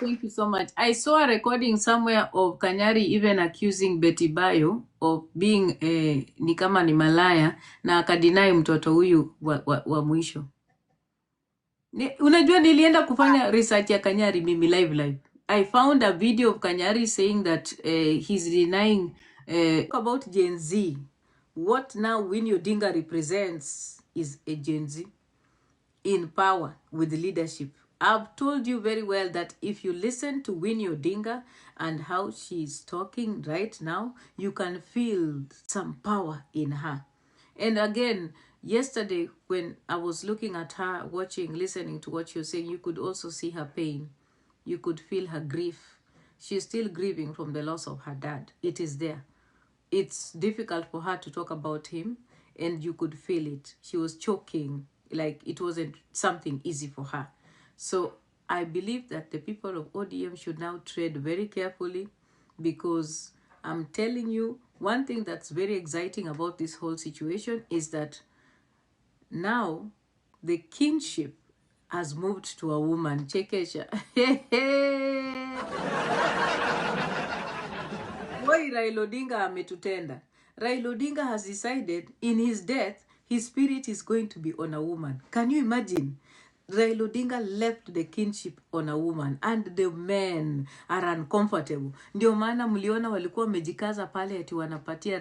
thank you so much. I saw a recording somewhere of Kanyari even accusing Betty Bayo of being ni kama ni malaya na akadinai mtoto huyu wa mwisho. Unajua nilienda kufanya research ya Kanyari mimi live. I found a video of Kanyari saying that he's denying about Gen Z. What now Winnie Odinga represents is a Gen Z in power with leadership. I've told you very well that if you listen to Winnie Odinga and how she's talking right now, you can feel some power in her. And again, yesterday when I was looking at her, watching, listening to what she was saying, you could also see her pain. You could feel her grief. She's still grieving from the loss of her dad. It is there. It's difficult for her to talk about him, and you could feel it. She was choking, like it wasn't something easy for her. So I believe that the people of ODM should now tread very carefully, because I'm telling you, one thing that's very exciting about this whole situation is that now the kingship has moved to a woman. Chekesha. Why Raila Odinga ametutenda. Raila Odinga has decided in his death, his spirit is going to be on a woman. Can you imagine? Raila Odinga left the kinship on a woman, and the men are uncomfortable. Ndio maana mliona walikuwa wamejikaza pale eti wanapatia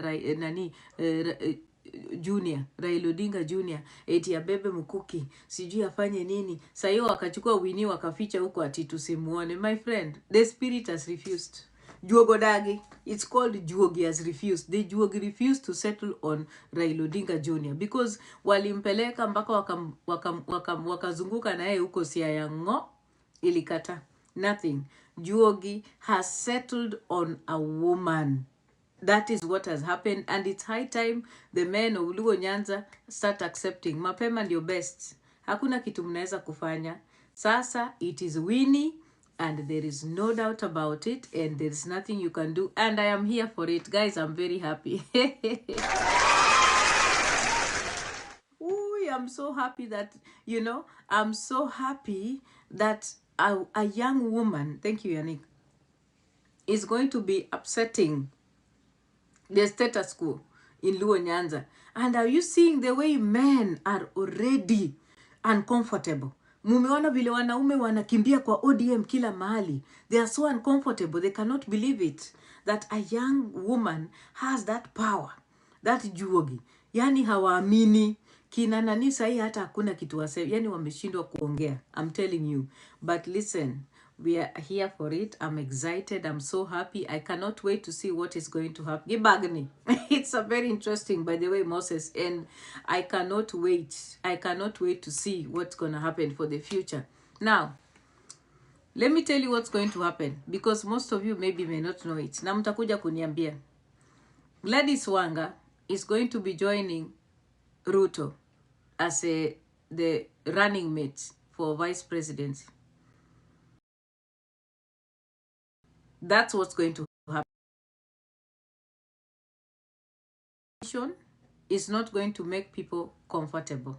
Junior, Raila Odinga Junior, eti abebe mkuki, sijui afanye nini. Sasa hiyo wakachukua Winnie wakaficha huko ati tusimuone. My friend, the spirit has refused. Juogodagi, it's called Juogi has refused. The Juogi refused to settle on Raila Odinga Jr. because walimpeleka mpaka wakazunguka na yeye huko Siaya ngo, ilikata. Nothing. Juogi has settled on a woman. That is what has happened, and it's high time the men of Luo Nyanza start accepting. Mapema ndio best. Hakuna kitu mnaweza kufanya. Sasa it is Winnie, and there is no doubt about it, and there is nothing you can do, and I am here for it. Guys, I'm very happy. Ooh, I'm so happy that, you know, I'm so happy that a young woman, thank you, Yannick, is going to be upsetting the status quo in Luo Nyanza. And are you seeing the way men are already uncomfortable? Mumeona vile wanaume wanakimbia kwa ODM kila mahali. They are so uncomfortable. They cannot believe it. That a young woman has that power. That Juogi. Yani hawaamini. Kina nani sahi hata hakuna kitu wasema. Yani wameshindwa kuongea. I'm telling you. But listen. We are here for it. I'm excited. I'm so happy. I cannot wait to see what is going to happen. Gibagni. It's a very interesting, by the way, Moses. And I cannot wait. I cannot wait to see what's going to happen for the future. Now, let me tell you what's going to happen. Because most of you maybe may not know it. Na mtakuja kuniambia. Gladys Wanga is going to be joining Ruto as the running mate for vice presidency. That's what's going to happen. Is not going to make people comfortable.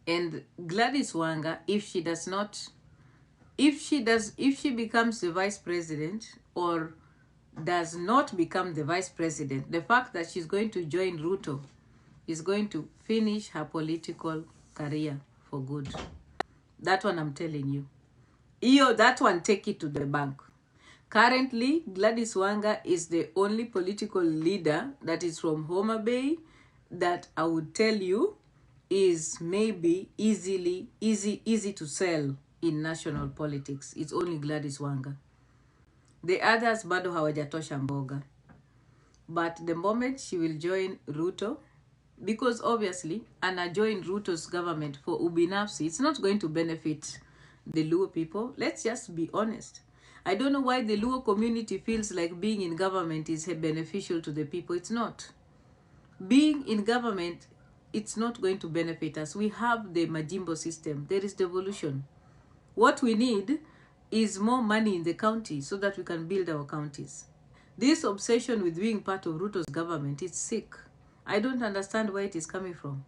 And Gladys Wanga, if she becomes the vice president or does not become the vice president, the fact that she's going to join Ruto is going to finish her political career for good. That one I'm telling you. That one, take it to the bank. Currently, Gladys Wanga is the only political leader that is from Homa Bay that I would tell you is maybe easy to sell in national politics. It's only Gladys Wanga. The others bado hawajatosha mboga. But the moment she will join Ruto, because obviously, Anna joined Ruto's government for ubinafsi, it's not going to benefit the Luo people. Let's just be honest. I don't know why the Luo community feels like being in government is beneficial to the people. It's not. Being in government, it's not going to benefit us. We have the Majimbo system. There is devolution. What we need is more money in the county so that we can build our counties. This obsession with being part of Ruto's government is sick. I don't understand where it is coming from.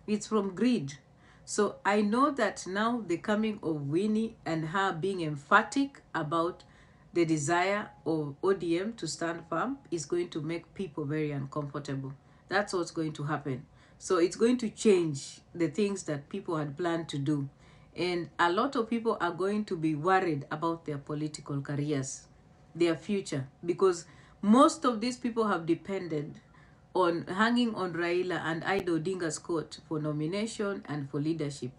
It's from greed. So I know that now the coming of Winnie and her being emphatic about the desire of ODM to stand firm is going to make people very uncomfortable. That's what's going to happen. So it's going to change the things that people had planned to do. And a lot of people are going to be worried about their political careers, their future, because most of these people have depended on hanging on Raila and Ida Odinga's coat for nomination and for leadership.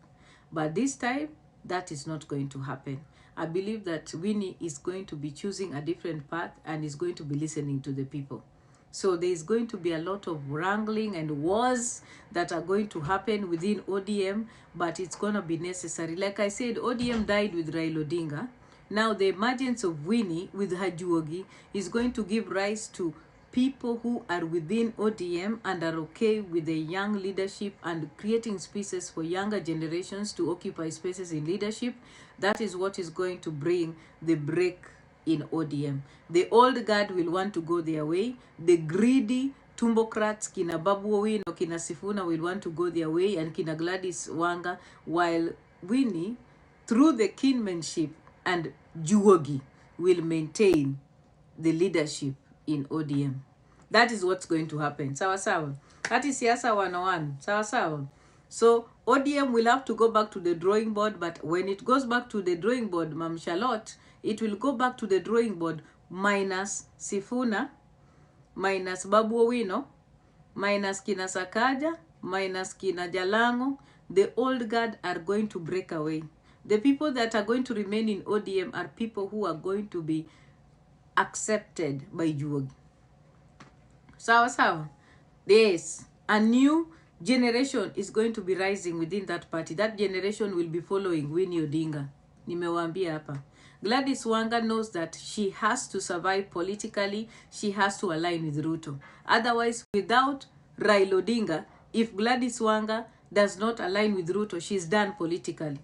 But this time, that is not going to happen. I believe that Winnie is going to be choosing a different path and is going to be listening to the people. So there is going to be a lot of wrangling and wars that are going to happen within ODM, but it's going to be necessary. Like I said, ODM died with Raila Odinga. Now the emergence of Winnie with Hajuogi is going to give rise to people who are within ODM and are okay with the young leadership and creating spaces for younger generations to occupy spaces in leadership. That is what is going to bring the break in ODM. The old guard will want to go their way. The greedy tumbocrats, kina Babu Owino or kina Sifuna, will want to go their way, and kina Gladys Wanga, while Winnie, through the kinship and Juogi, will maintain the leadership in ODM. That is what's going to happen. Sawa sawa. That is siasa 101. Sawa sawa. So ODM will have to go back to the drawing board, but when it goes back to the drawing board, Mam Charlotte, it will go back to the drawing board minus Sifuna, minus Babu Owino, minus Kina Sakaja, minus Kina Jalango. The old guard are going to break away. The people that are going to remain in ODM are people who are going to be accepted by Juogi. Sawa sawa. Yes, a new generation is going to be rising within that party. That generation will be following Winnie Odinga. Nimewambia hapa. Gladys Wanga knows that she has to survive politically. She has to align with Ruto. Otherwise, without Raila Odinga, if Gladys Wanga does not align with Ruto, she's done politically.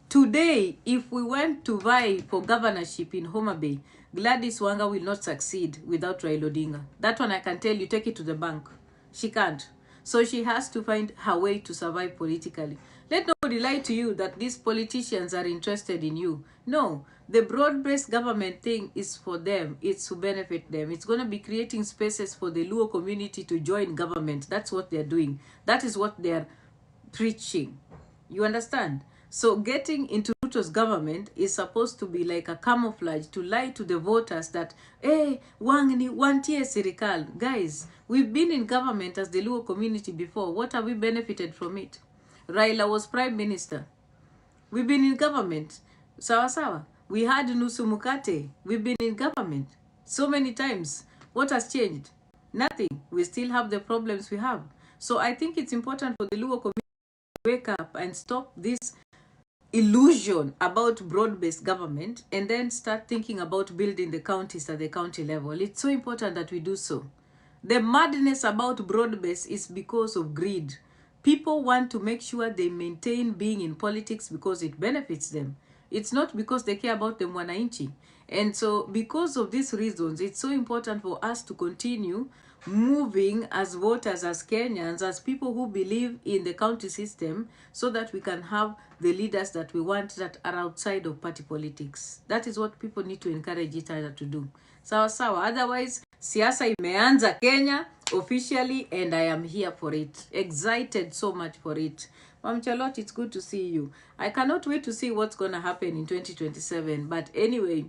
Today, if we went to vie for governorship in Homa Bay, Gladys Wanga will not succeed without Raila Odinga. That one I can tell you, take it to the bank. She can't. So she has to find her way to survive politically. Let nobody lie to you that these politicians are interested in you. No, the broad-based government thing is for them. It's to benefit them. It's going to be creating spaces for the Luo community to join government. That's what they're doing. That is what they're preaching. You understand? So getting into Ruto's government is supposed to be like a camouflage to lie to the voters that, hey, wangni wantie sirikal. Guys, we've been in government as the Luo community before. What have we benefited from it? Raila was prime minister. We've been in government. Sawa sawa. We had Nusu Mukate. We've been in government so many times. What has changed? Nothing. We still have the problems we have. So I think it's important for the Luo community to wake up and stop this illusion about broad-based government and then start thinking about building the counties at the county level. It's so important that we do so. The madness about broad-based is because of greed. People want to make sure they maintain being in politics because it benefits them. It's not because they care about the mwananchi. And so because of these reasons, it's so important for us to continue moving as voters, as Kenyans, as people who believe in the county system, so that we can have the leaders that we want that are outside of party politics. That is what people need to encourage each other to do. Sawa sawa. Otherwise, siasa imeanza Kenya officially, and I am here for it. Excited so much for it. Ma'am Charlotte, it's good to see you. I cannot wait to see what's going to happen in 2027. But anyway,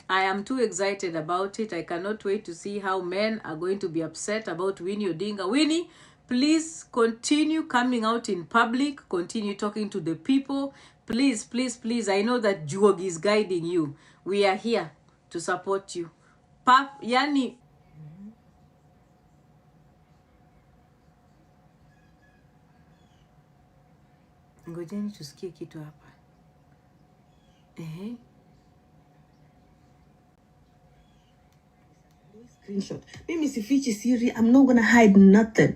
I am too excited about it. I cannot wait to see how men are going to be upset about Winnie Odinga. Winnie, please continue coming out in public. Continue talking to the people. Please, please, please. I know that Juogi is guiding you. We are here to support you. Yani, ngojeni tusikie kitu hapa. Screenshot. Mimi sifichi siri. I'm not gonna hide nothing.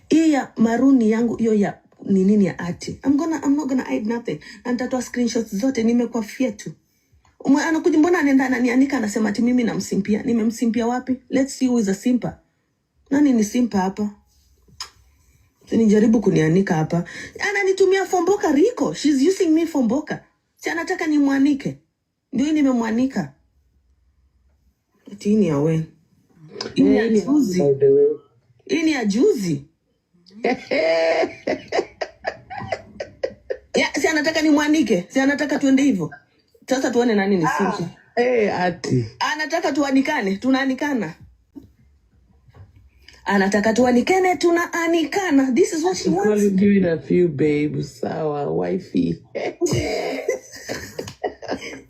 Iya maruni yangu iyo ya nini ya ati. I'm not gonna hide nothing. Na nitatoa screenshots zote nimekuwa fietu. Anakuja mbona anaenda ananianika anasema ati mimi namsimpia. Nimemsimpia wapi? Let's see who is a simper. Nani ni simper hapa? Sinijaribu kunianika hapa. Ananitumia Fomboka Rico. She's using me Fomboka. Si anataka nimwanike. Ndio nimemwanika. Ati ni awe. Ini ya juzi. Ini ya juzi. Ya, si anataka nimwanike. Si anataka tuende hivyo. Sasa tuone nani ni simple. Ati. Anataka tuanikane, tunaanikana. Anataka tuanikane, tunaanikana. This is what she wants. I'm doing a few babes, sawa, wifey.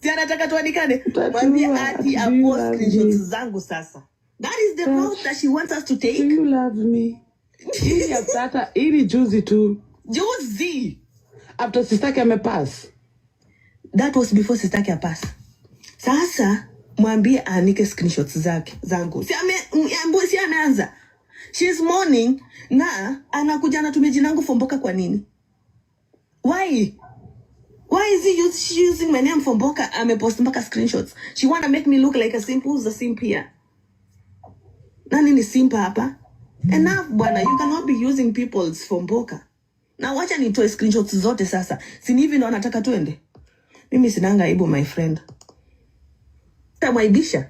Si anataka tuanikane. Mwambie ati apost screenshots zangu sasa. That is the route that she wants us to take. Do you love me? Ili juzi tu. Juzi. After sistake amepass. That was before sistake apass. Sasa mwambie anike screenshots zangu. Si ameanza. She's mourning na anakuja anatumia jina langu Fomboka kwa nini? Why is she using my name Fomboka? Amepost mpaka screenshots. She wanna make me look like a simp. Who's a simp here? Nani ni simp hapa? Enough bwana, you cannot be using people's Fomboka. Na wacha nitoe screenshots zote sasa. Si hivi ndo anataka tuende? Mimi sinanga aibu my friend. Tamwaibisha.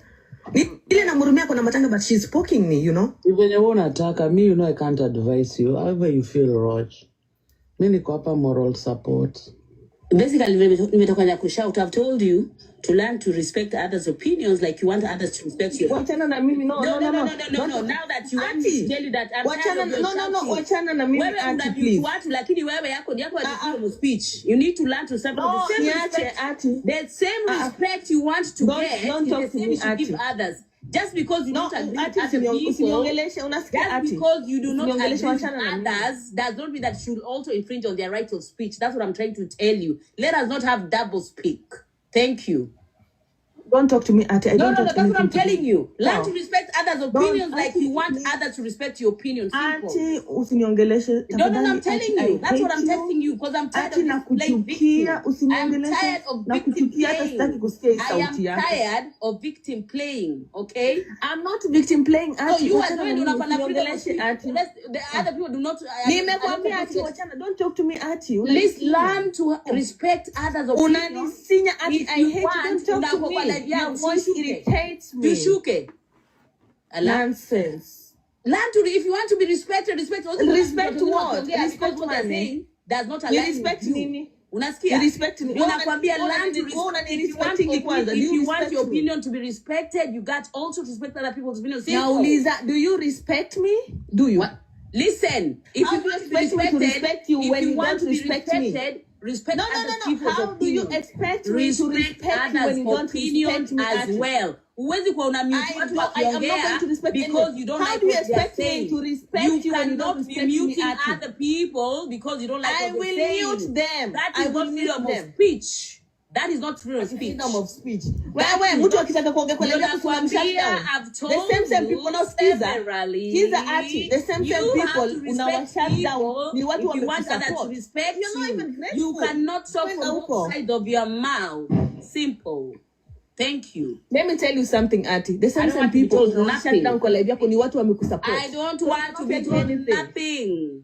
Ile namurumia kuna matanga but she's poking me, you know. Even you wanna attack me, you know I can't advise you. However you feel, Roach. Mimi niko hapa moral support. Basically, nimetoka kushout. I've told you to learn to respect others' opinions like you want others to respect yours. Wachana na mimi no. No. Now that you want me to tell you that I'm tired of your shouting. Wachana na mimi Wewe please. Watu lakini wewe yako ni speech. You need to learn to separate the same respect. The same respect you want to get. Don't talk to me, to give others. Just because you don't agree with other people, just because you do not agree with others, does not mean that you should also infringe on their right of speech. That's what I'm trying to tell you. Let us not have double speak. Thank you. Don't talk to me, Ati. No, that's what I'm telling you. Learn to respect others' opinions like you want others to respect your opinion. Ati, usiniongeleshe. No, I'm telling you. That's what I'm telling you because I'm tired of playing victim. I'm tired of victim playing. I am tired of victim playing, okay? I'm not victim playing, Ati. So you are doing the other people do not... Don't talk to me, Ati. Please learn to respect others' opinions. I hate you. Don't talk to me. Your voice irritates me. Tushuke. Nonsense. Learn to, if you want to be respected, respect what? Respect what? Respect what they're saying does not you align respect with me. you. Unasikia? You respect me. Unakwambia learn to respect. If you want your opinion to be respected, you got also to respect other people's opinions. Now, Lisa, do you respect me? Do you? What? Listen, if you want to be respected, you when you want to respect me. Respect other people's How opinions. do you expect me to respect you when you don't respect me as well? Huwezi kuwa unamute watu wakiongea because you don't like what they're saying. You cannot be muting other people because you don't like what they're saying. I will mute them. That is not freedom of speech. That is not freedom of speech. Freedom of speech. Wewe mtu akitaka kuongea kwa leo the same people now Skiza Ati. The same people unawa shut down. Ni watu you want others to respect you're not even grateful. You cannot talk from both sides of your mouth. Simple. Thank you. Let me tell you something, Ati. The same people unawa shut down kwa live yako ni watu wamekusupport. I don't want to be told nothing.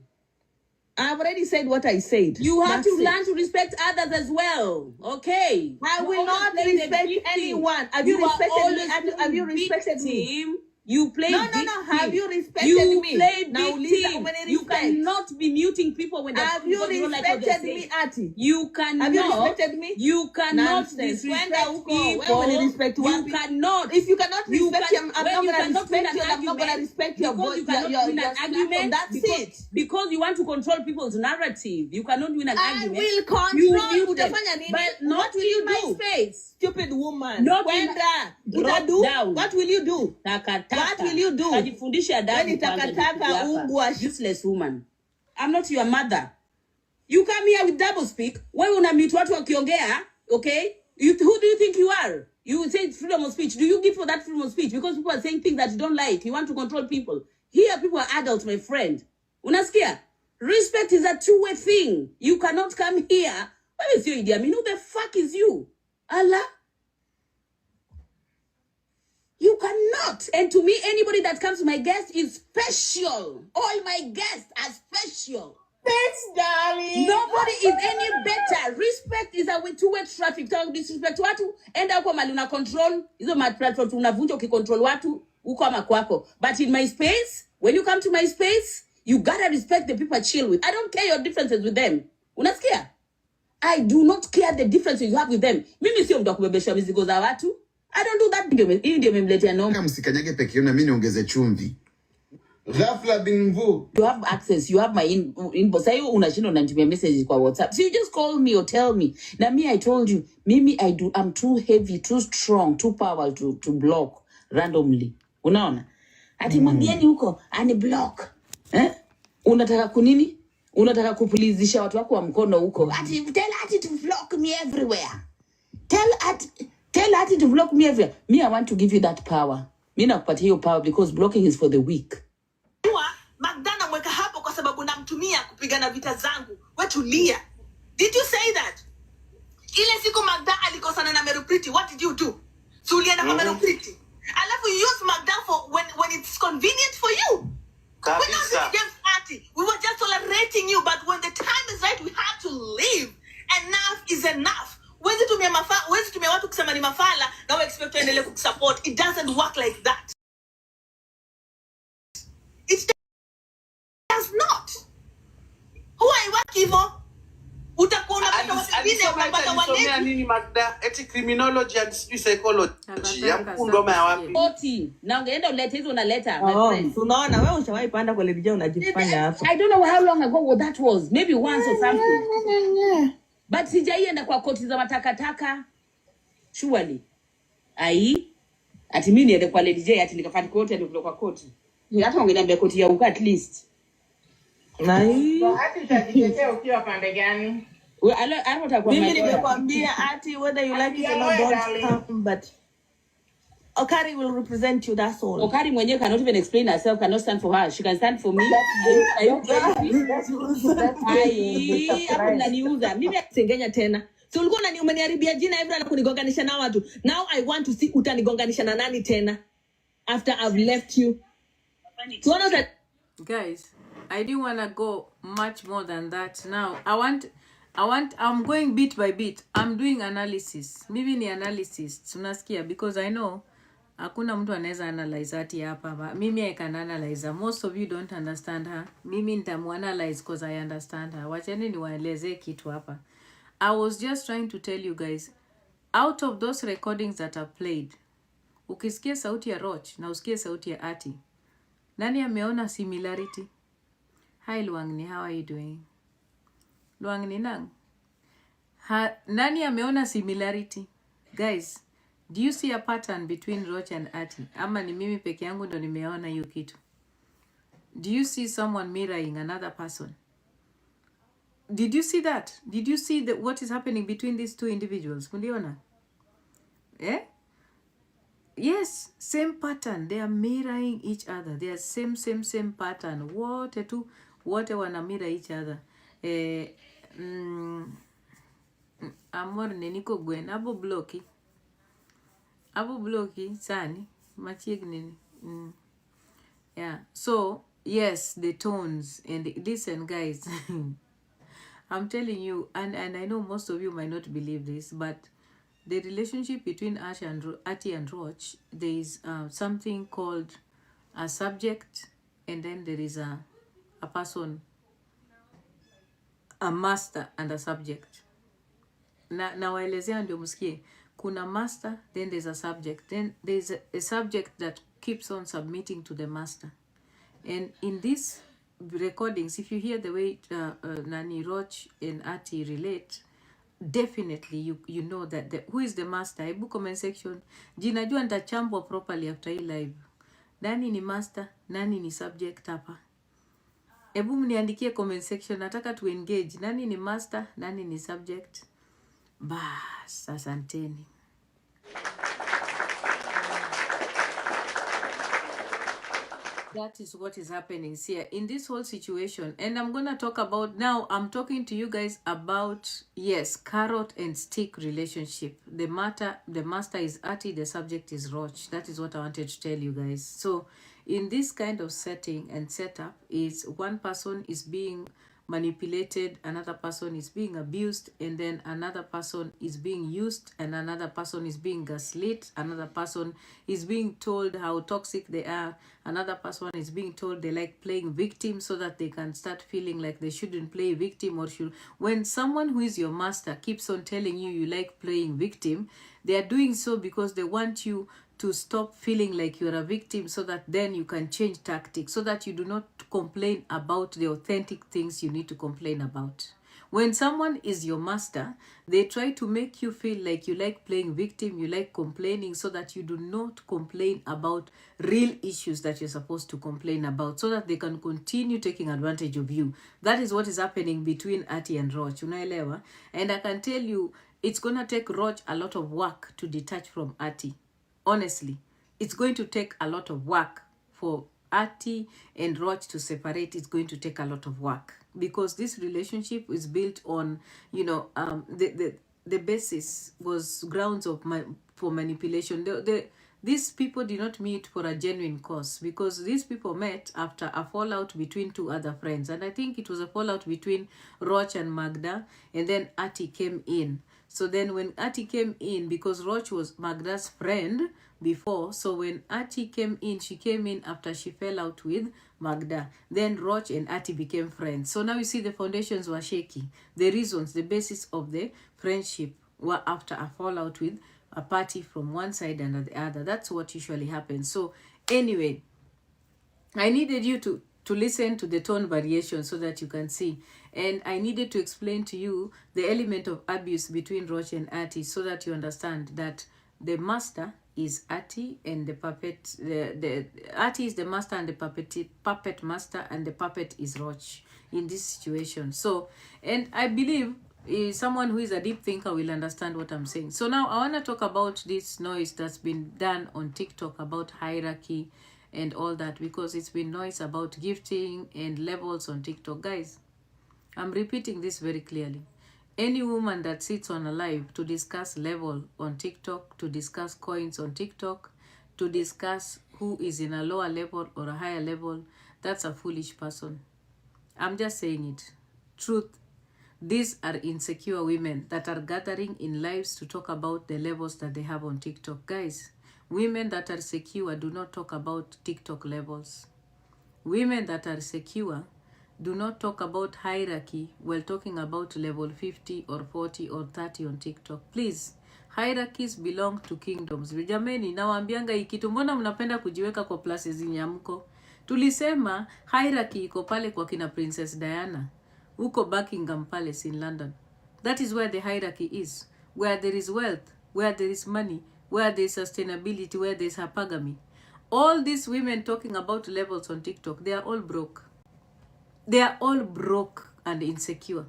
I've already said what I said. You have to learn to respect others as well. Okay. I will not respect anyone. Have you respected me? Have you respected me? You play victim. No. Have you respected me? You play victim. You cannot be muting people when they're Have you respected me, Ati? You cannot. Have you respected me? You cannot disrespect people. You cannot. If you cannot respect him, I'm not going to respect you. I'm not going to respect your voice. You cannot win an argument. That's it. Because you want to control people's narrative. You cannot win an argument. I will control. You but not in my face. Stupid woman. Not down. What will you do? What will you do? Useless woman. I'm not your mother. You come here with double speak. Wewe unamute watu wakiongea, okay? Who do you think you are? You say freedom of speech. Do you give for that freedom of speech? Because people are saying things that you don't like. You want to control people. Here, people are adults, my friend. Unasikia? Respect is a two-way thing. You cannot come here. What is your idea? I mean, who the fuck is you? Allah? You cannot. not. And to me, anybody that comes to my guest is special. All my guests are special. Thanks, darling. Nobody is any better. Respect is a two-way traffic. Don't disrespect watu. Enda kwa mali una control. Hizo mad platform unavunja ukicontrol watu. Uko ama kwako. But in my space, when you come to my space, you gotta respect the people I chill with. I don't care your differences with them. Unasikia? I do not care the differences you have with them. Mimi sio mtu wa kubebesha mizigo za watu. I don't do that. Hii ndio memletea noma. Kama msikanyage peke yenu na mimi niongeze chumvi. Ghafla binvu. You have access. You have my inbox. Sasa unashinda unanitumia message kwa WhatsApp. So you just call me or tell me. Na me I told you, mimi I'm too heavy, too strong, too powerful to block randomly. Unaona? Ati mwambieni huko ani block. Unataka kunini? Unataka kupulizisha watu wako wa mkono huko. Ati tell Ati to block me everywhere. Tell Ati to block me everywhere. Me I want to give you that power. Mimi nakupatia hiyo power because blocking is for the weak. Magdana mweka hapo kwa sababu namtumia kupigana vita zangu. Wetulia. Did you say that? Ile siku Magda alikosana na Merupriti, what did you do? So ulienda kwa Merupriti. Alafu you use Magda for when it's convenient for you. We're not against party. We were just tolerating you, but when the time is right, we have to leave. Enough is enough. Wezi tumia watu kusema ni mafala na we expect to endelee kusupport. It doesn't work like that. It does not. Huwa iwaki hivyo. Utakuwa unapata wengine unapata wale. Nini Magda? Eti criminology and psychology. Ya mkundoma ya wapi? Oti. Na ungeenda ulete hizo unaleta my friend. Unaona wewe ushawahi panda kwa Lady J unajifanya hapo. I don't know how long ago that was. Maybe once or something. But sijaienda kwa koti za matakataka. Surely. Ati mimi niende kwa Lady J ati nikafanya koti ndio kwa koti. Hata ungeniambia koti ya uka at least. Ati utajitetea ukiwa pande gani? Mimi nimekwambia Ati whether you like it or not don't come, but Okari will represent you, that's all. Okari mwenyewe cannot even explain herself, cannot stand for her. She can stand for me. Are you hapo mnaniuza. Mimi singenya tena. Si ulikuwa umeniharibia jina hivi na kunigonganisha na watu. Now I want to see utanigonganisha na nani tena after I've left you. So that Guys, I didn't want to go much more than that. Now, I'm going bit by bit. I'm doing analysis. Mimi ni analysis. Tunasikia because I know hakuna mtu anaweza analyze ati hapa. Mimi I can analyze her. Most of you don't understand her. Mimi nitamuanalyze because I understand her. Wacheni niwaeleze kitu hapa. I was just trying to tell you guys, out of those recordings that are played, ukisikia sauti ya Roch na usikie sauti ya Ati, nani ameona similarity? Hi Luangni, how are you doing? Luangni nang? Nani ameona similarity? Guys, do you see a pattern between Roch and Ati? Ama ni mimi peke yangu ndo nimeona hiyo kitu? Do you see someone mirroring another person? Did you see that? Did you see what is happening between these two individuals? Mundiona? Eh? Yes, same pattern. They are mirroring each other. They are same pattern. Wote wana mirror each other. Amor neniko gwen. Abo bloki sani. Machieg nini. Yeah. So, yes, the tones. And listen, guys. I'm telling you, and I know most of you might not believe this, but the relationship between Ati and Roch, there is something called a subject, and then there is a person, a master and a subject. Na waelezea ndio msikie. Kuna master, then there's a subject. Then there's a subject that keeps on submitting to the master. And in this recordings, if you hear the way Nani Roch and Ati relate, definitely you know that who is the master. Hebu comment section. Jinajua nitachambua properly after hii live. Nani ni master, nani ni subject hapa? Hebu mniandikie comment section, nataka tu engage. Nani ni master, nani ni subject? Bas, asanteni. That is what is happening here in this whole situation. And I'm going to talk about now, I'm talking to you guys about, yes, carrot and stick relationship. The master is Ati, the subject is Roch. That is what I wanted to tell you guys. So in this kind of setting and setup is one person is being manipulated, another person is being abused, and then another person is being used, and another person is being gaslit, another person is being told how toxic they are, another person is being told they like playing victim so that they can start feeling like they shouldn't play victim or should. When someone who is your master keeps on telling you you like playing victim, they are doing so because they want you to stop feeling like you're a victim so that then you can change tactics, so that you do not complain about the authentic things you need to complain about. When someone is your master, they try to make you feel like you like playing victim, you like complaining, so that you do not complain about real issues that you're supposed to complain about, so that they can continue taking advantage of you. That is what is happening between Ati and Roch. Unaelewa? And I can tell you, it's going to take Roch a lot of work to detach from Ati. Honestly, it's going to take a lot of work for Ati and Roch to separate. It's going to take a lot of work because this relationship is built on, you know, the basis was grounds of for manipulation. These people did not meet for a genuine cause, because these people met after a fallout between two other friends, and I think it was a fallout between Roch and Magda, and then Ati came in. So then when Ati came in, because Roch was Magda's friend before, so when Ati came in, she came in after she fell out with Magda. Then Roch and Ati became friends. So now you see the foundations were shaky. The reasons, the basis of the friendship were after a fallout with a party from one side and the other. That's what usually happens. So anyway, I needed you to listen to the tone variation so that you can see. And I needed to explain to you the element of abuse between Roch and Ati so that you understand that the master is Ati and the puppet, the Ati is the master and the puppet master, and the puppet is Roch in this situation. So, and I believe someone who is a deep thinker will understand what I'm saying. So now I want to talk about this noise that's been done on TikTok about hierarchy and all that, because it's been noise about gifting and levels on TikTok. Guys, I'm repeating this very clearly. Any woman that sits on a live to discuss level on TikTok, to discuss coins on TikTok, to discuss who is in a lower level or a higher level, that's a foolish person. I'm just saying it. Truth. These are insecure women that are gathering in lives to talk about the levels that they have on TikTok. Guys, women that are secure do not talk about TikTok levels. Women that are secure do not talk about hierarchy while talking about level 50 or 40 or 30 on TikTok. Please, hierarchies belong to kingdoms. Jameni, nawaambianga hii kitu, mbona mnapenda kujiweka kwa places zenye mko? Tulisema hierarchy iko pale kwa kina Princess Diana, uko Buckingham Palace in London. That is where the hierarchy is. Where there is wealth, where there is money, where there is sustainability, where there is hypergamy. All these women talking about levels on TikTok, they are all broke. They are all broke and insecure.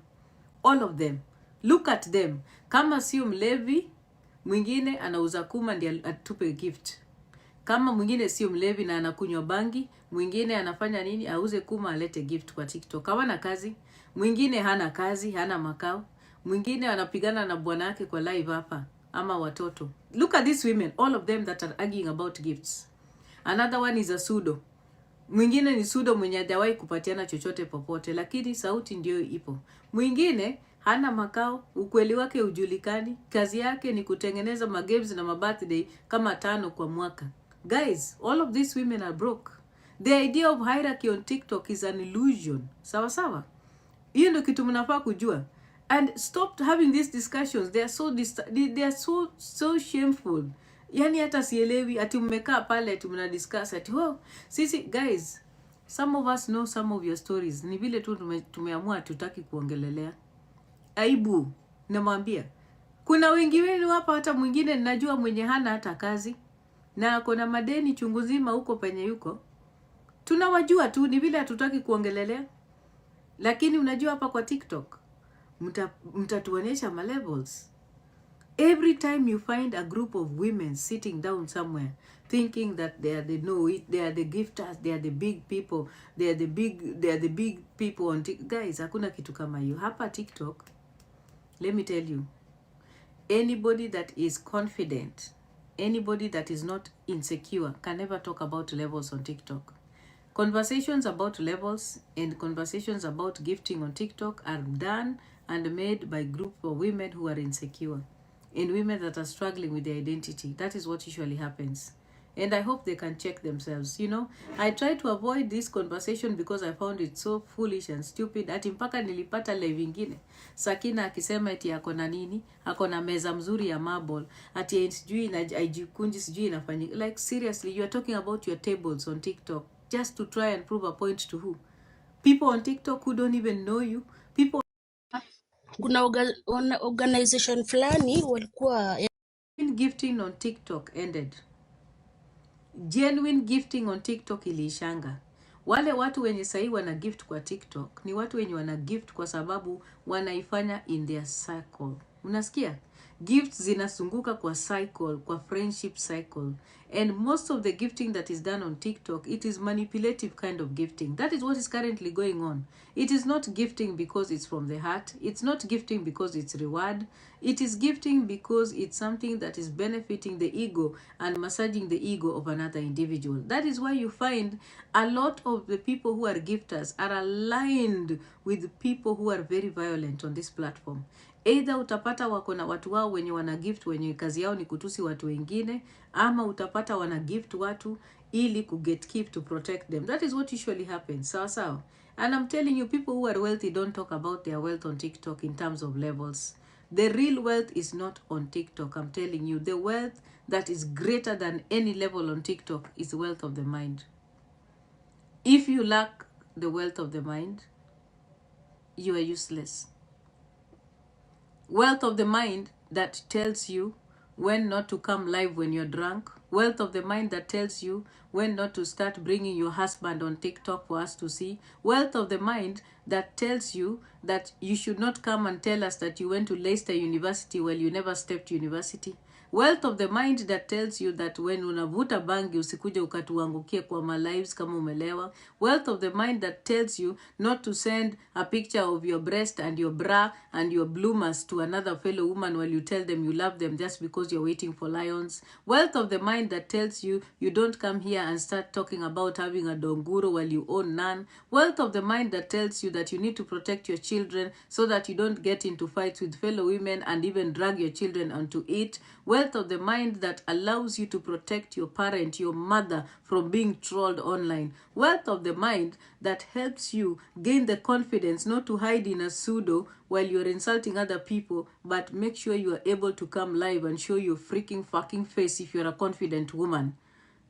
All of them. Look at them. Kama sio mlevi, mwingine anauza kuma ndiye atupe gift. Kama mwingine sio mlevi na anakunywa bangi, mwingine anafanya nini? Auze kuma alete gift kwa TikTok. Hawana kazi. Mwingine hana kazi, hana makao. Mwingine anapigana na bwana yake kwa live hapa ama watoto. Look at these women, all of them that are arguing about gifts. Another one is a pseudo. Mwingine ni pseudo mwenye hajawahi kupatiana chochote popote, lakini sauti ndio ipo. Mwingine hana makao, ukweli wake hujulikani, kazi yake ni kutengeneza magames na mabirthday kama 5 kwa mwaka. Guys, all of these women are broke. The idea of hierarchy on TikTok is an illusion. Sawa sawa? Hiyo ndio kitu mnafaa kujua. And stop having these discussions. They are so shameful. Yani hata sielewi ati mmekaa pale ati mna discuss ati sisi guys, some of us know some of your stories. Ni vile tu tumeamua tutaki kuongelelea. Aibu, namwambia. Kuna wengi wenu hapa, hata mwingine ninajua mwenye hana hata kazi na kuna madeni chungu nzima huko penye yuko. Tunawajua tu, ni vile hatutaki kuongelelea. Lakini unajua hapa kwa TikTok mtatuonyesha ma levels. Every time you find a group of women sitting down somewhere thinking that they are the they are the gifters, they are the big people, they are the big people on TikTok. Guys, hakuna kitu kama hiyo hapa TikTok. Let me tell you, anybody that is confident, anybody that is not insecure can never talk about levels on TikTok. Conversations about levels and conversations about gifting on TikTok are done and made by group of women who are insecure and women that are struggling with their identity. That is what usually happens. And I hope they can check themselves. You know, I try to avoid this conversation because I found it so foolish and stupid. Ati mpaka nilipata live ingine Sakina akisema eti ako na nini, ako na meza mzuri ya marble, ati sijui haijikunji sijui inafanyika. Like seriously, you are talking about your tables on TikTok just to try and prove a point to who? People on TikTok who don't even know you. People Kuna organization fulani walikuwa gifting on TikTok ended. Genuine gifting on TikTok ilishanga. Wale watu wenye sahi wana gift kwa TikTok ni watu wenye wana gift kwa sababu wanaifanya in their circle. Unasikia? Gifts zinasunguka kwa cycle, kwa friendship cycle. And most of the gifting that is done on TikTok, it is manipulative kind of gifting. That is what is currently going on. It is not gifting because it's from the heart. It's not gifting because it's reward. It is gifting because it's something that is benefiting the ego and massaging the ego of another individual. That is why you find a lot of the people who are gifters are aligned with people who are very violent on this platform. Either utapata wako na watu wao wenye wana gift wenye kazi yao ni kutusi watu wengine, ama utapata wana gift watu ili keep to protect them. That is what usually happens. Sawa sawa. And I'm telling you, people who are wealthy don't talk about their wealth on TikTok in terms of levels. The real wealth is not on TikTok. I'm telling you, the wealth that is greater than any level on TikTok is the wealth of the mind. If you lack the wealth of the mind, you are useless. Wealth of the mind that tells you when not to come live when you're drunk. Wealth of the mind that tells you when not to start bringing your husband on TikTok for us to see. Wealth of the mind that tells you that you should not come and tell us that you went to Leicester University while you never stepped university. Wealth of the mind that tells you that when unavuta bangi usikuje ukatuangukie kwa my lives kama umelewa. Wealth of the mind that tells you not to send a picture of your breast and your bra and your bloomers to another fellow woman while you tell them you love them just because you're waiting for lions. Wealth of the mind that tells you you don't come here and start talking about having a donguro while you own none. Wealth of the mind that tells you that you need to protect your children so that you don't get into fights with fellow women and even drag your children onto it. Wealth of the mind that allows you to protect your parent, your mother, from being trolled online. Wealth of the mind that helps you gain the confidence not to hide in a pseudo while you're insulting other people, but make sure you are able to come live and show your freaking fucking face if you're a confident woman.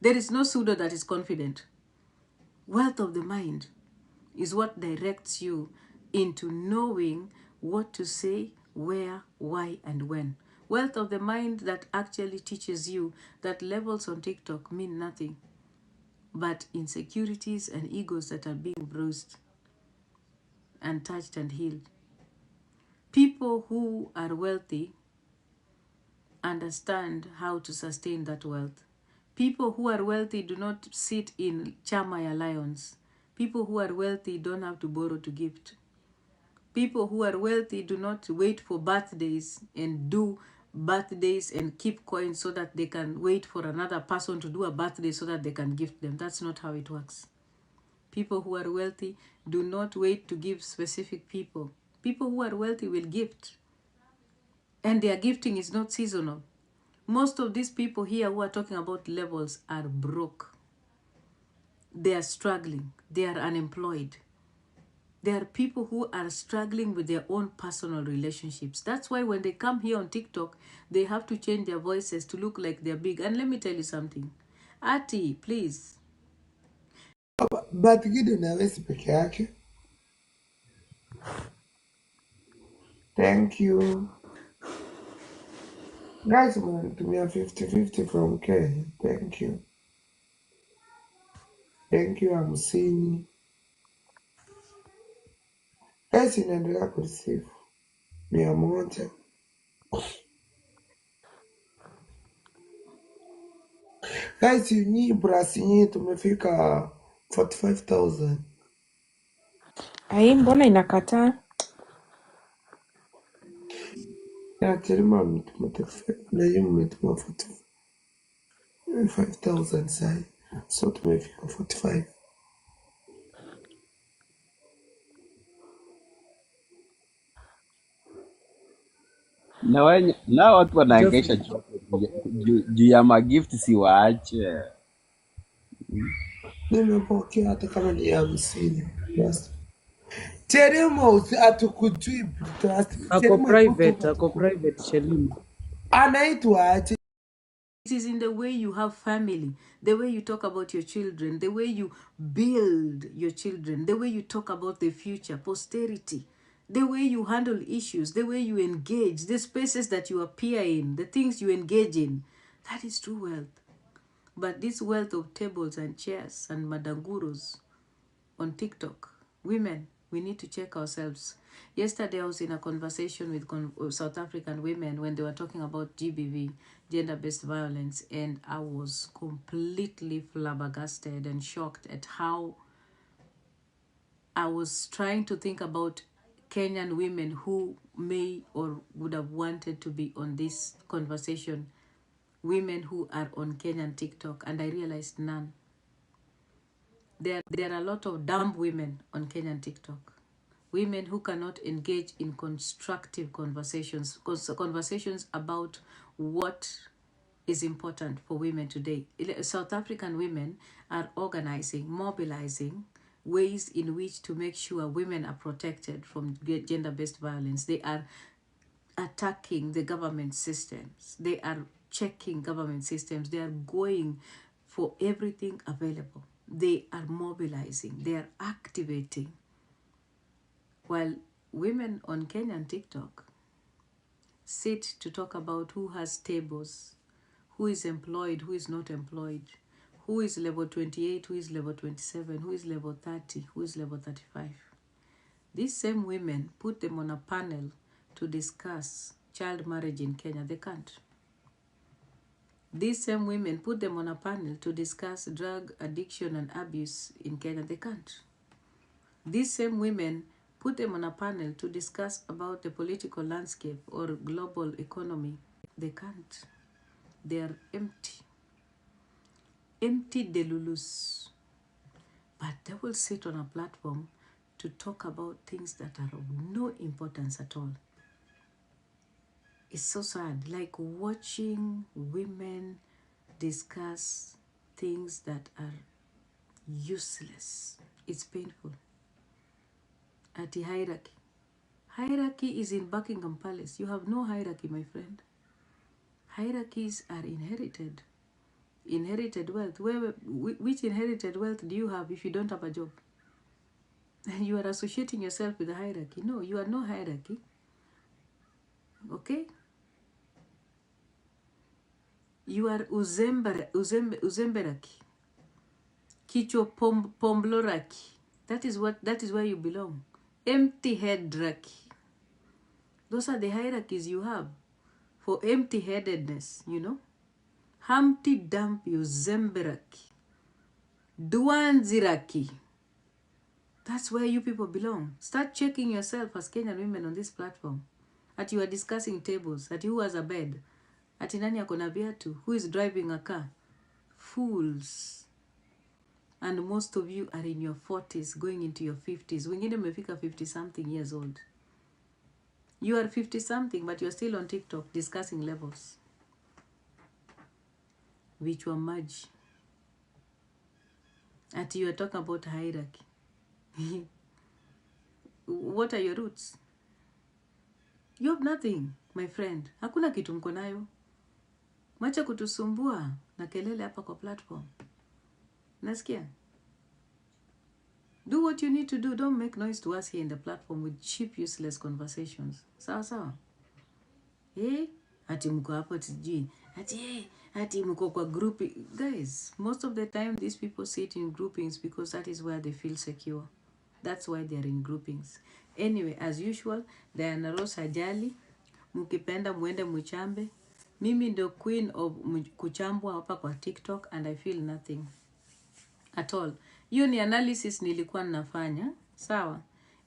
There is no pseudo that is confident. Wealth of the mind is what directs you into knowing what to say, where, why, and when. Wealth of the mind that actually teaches you that levels on TikTok mean nothing but insecurities and egos that are being bruised and touched and healed. People who are wealthy understand how to sustain that wealth. People who are wealthy do not sit in chama ya lions. People who are wealthy don't have to borrow to gift. People who are wealthy do not wait for birthdays and do birthdays and keep coins so that they can wait for another person to do a birthday so that they can gift them. That's not how it works. People who are wealthy do not wait to give specific people. People who are wealthy will gift. And their gifting is not seasonal. Most of these people here who are talking about levels are broke. They are struggling. They are unemployed. There are people who are struggling with their own personal relationships. That's why when they come here on TikTok, they have to change their voices to look like they're big. And let me tell you something. Ati, please. But Gideon nawezi peke yake. Thank you. Guys, mnanitumia 50-50 from Kenya. Thank you. Thank you 50. Guys, inaendelea kureceive 100. Guys, nyinyi brasi nyinyi tumefika 45,000. Ai, mbona inakataa? Ya Cherima mmetuma text na yeye mmetuma 45,000 sai. So tumefika 45. Na watu wanaangaisha Geoffrey. chote juu ya magift, si waache. Nimepokea hata kama ni 50. Basi. Cherima atukujui trust. Ako Cherima mtu private Shelima. anaitwa aje? It is in the way you have family, the way you talk about your children, the way you build your children, the way you talk about the future, posterity, the way you handle issues, the way you engage, the spaces that you appear in, the things you engage in. That is true wealth. But this wealth of tables and chairs and madangurus on TikTok, women, we need to check ourselves. Yesterday, I was in a conversation with South African women when they were talking about GBV, gender-based violence, and I was completely flabbergasted and shocked at how I was trying to think about Kenyan women who may or would have wanted to be on this conversation, women who are on Kenyan TikTok, and I realized none. There are a lot of dumb women on Kenyan TikTok. Women who cannot engage in constructive conversations, conversations about what is important for women today. South African women are organizing, mobilizing ways in which to make sure women are protected from gender-based violence. They are attacking the government systems. They are checking government systems. They are going for everything available. They are mobilizing. They are activating. While women on Kenyan TikTok sit to talk about who has tables, who is employed, who is not employed, who is level 28, who is level 27, who is level 30, who is level 35. These same women, put them on a panel to discuss child marriage in Kenya. They can't. These same women, put them on a panel to discuss drug addiction and abuse in Kenya. They can't. These same women, put them on a panel to discuss about the political landscape or global economy. They can't. They are empty. Empty delulus. But they will sit on a platform to talk about things that are of no importance at all. It's so sad, like watching women discuss things that are useless. It's painful. At the hierarchy. Hierarchy is in Buckingham Palace. You have no hierarchy, my friend. Hierarchies are inherited. Inherited wealth. Which inherited wealth do you have if you don't have a job? You are associating yourself with a hierarchy. No, you are no hierarchy. Okay? You are uzemberaki. Kicho pombloraki. That is where you belong. Empty head raki. Those are the hierarchies you have for empty-headedness, you know. Humpty Dumpty uzemberaki. Duanziraki. That's where you people belong. Start checking yourself as Kenyan women on this platform. At you are discussing tables. At who has a bed. At nani ako na viatu. Who is driving a car. Fools. And most of you are in your 40s, going into your 50s. Wengine mefika 50-something years old. You are 50-something, but you are still on TikTok discussing levels. Which were merge. At you are talking about hierarchy. What are your roots? You have nothing, my friend. Hakuna kitu mko nayo. Macha kutusumbua na kelele hapa kwa platform. Nasikia? Do what you need to do. Don't make noise to us here in the platform with cheap, useless conversations. Sawa sawa. Ati mko hapo tijui. Ati mko kwa group. Guys, most of the time these people sit in groupings because that is where they feel secure. That's why they are in groupings. Anyway, as usual, Diana Ross hajali. Mukipenda muende muchambe. Mimi ndo queen of kuchambwa hapa kwa TikTok and I feel nothing at all. Hiyo ni analysis nilikuwa ninafanya, sawa?